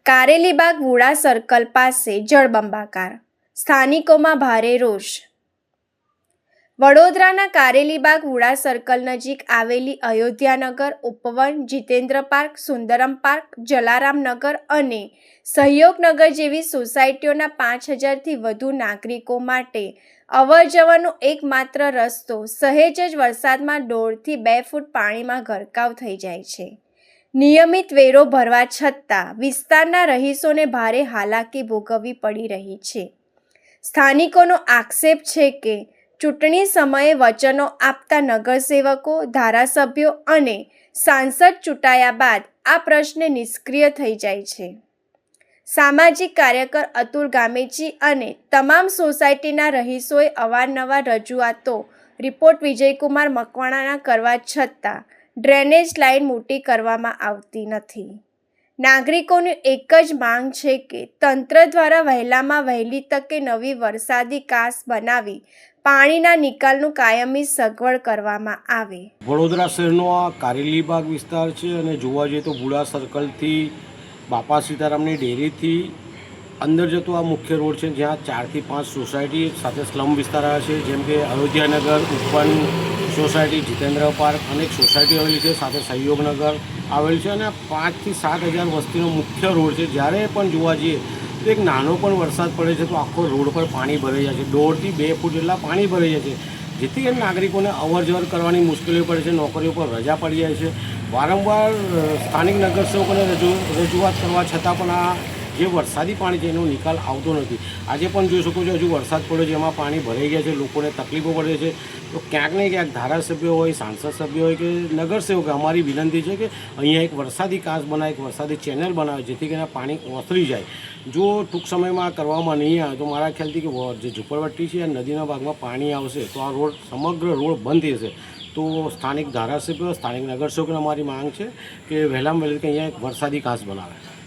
Karelibaug VUDA circle પાસે જળબંબાકાર, સ્થાનિકોમાં ભારે રોષ। વડોદરાના કારેલીબાગ વુડા સર્કલ નજીક આવેલી અયોધ્યાનગર, ઉપવન, જીતેન્દ્ર પાર્ક, સુંદરમ પાર્ક, જલારામનગર અને સહયોગનગર જેવી સોસાયટીઓના 5000થી વધુ નાગરિકો માટે અવરજવરનો એકમાત્ર રસ્તો સહેજ જ વરસાદમાં 1.5 થી 2 ફૂટ પાણીમાં ગરકાવ થઈ જાય છે। નિયમિત વેરો ભરવા છતાં વિસ્તારના રહીશોને ભારે હાલાકી ભોગવવી પડી રહી છે। સ્થાનિકોનો આક્ષેપ છે કે ચૂંટણી સમયે વચનો આપતા નગરસેવકો, ધારાસભ્યો અને સાંસદ ચૂંટાયા બાદ આ પ્રશ્ન નિષ્ક્રિય થઈ જાય છે। સામાજિક કાર્યકર અતુલ ગામેચી અને તમામ સોસાયટીના રહીશોએ અવારનવાર રજૂઆતો રિપોર્ટ વિજયકુમાર મકવાણાના કરવા છતાં ડ્રેનેજ લાઇન મોટી કરવામાં આવતી નથી। નાગરિકોની એક જ માંગ છે કે તંત્ર દ્વારા વહેલામાં વહેલી તકે નવી વરસાદી કાસ બનાવી પાણીના નિકાલનું કાયમી સગવડ કરવામાં આવે। વડોદરા શહેરનો આ કારેલીબાગ વિસ્તાર છે અને જોવા જઈએ તો વુડા સર્કલથી બાપા સીતારામની ડેરીથી અંદર જતો આ મુખ્ય રોડ છે, જ્યાં 4 થી 5 સોસાયટી સાથે સ્લમ વિસ્તાર આવે છે, જેમ કે અયોધ્યાનગર, ઉપવન સોસાયટી, જીતેન્દ્ર પાર્ક, અનેક સોસાયટી આવેલી છે, સાથે સહયોગનગર આવેલી છે અને 5 થી 7 હજાર વસ્તીનો મુખ્ય રોડ છે। જ્યારે પણ જોવા જઈએ તો એક નાનો પણ વરસાદ પડે છે તો આખો રોડ પર પાણી ભરાઈ જાય છે, 1.5 થી 2 ફૂટ જેટલા પાણી ભરાઈ જાય છે, જેથી કરીને નાગરિકોને અવરજવર કરવાની મુશ્કેલીઓ પડે છે, નોકરીઓ પર રજા પડી જાય છે। વારંવાર સ્થાનિક નગરસેવકોને રજૂઆત કરવા છતાં પણ આ જે વરસાદી પાણી છે એનો નિકાલ આવતો નથી। આજે પણ જોઈ શકો છો, હજુ વરસાદ પડ્યો છે, એમાં પાણી ભરાઈ ગયા છે, લોકોને તકલીફો પડે છે। તો ક્યાંક ને ક્યાંક ધારાસભ્યો હોય, સાંસદ સભ્યો હોય કે નગરસેવક, અમારી વિનંતી છે કે અહીંયા એક વરસાદી કાંસ બનાવે, એક વરસાદી ચેનલ બનાવે, જેથી કરીને પાણી ઓસરી જાય। જો ટૂંક સમયમાં કરવામાં નહીં આવે તો મારા ખ્યાલથી કે જે ઝૂંપડપટ્ટી છે નદીના ભાગમાં પાણી આવશે તો આ રોડ, સમગ્ર રોડ બંધ થશે। તો સ્થાનિક ધારાસભ્યો, સ્થાનિક નગરસેવકોને અમારી માંગ છે કે વહેલામાં વહેલી કે અહીંયા એક વરસાદી કાંસ બનાવે।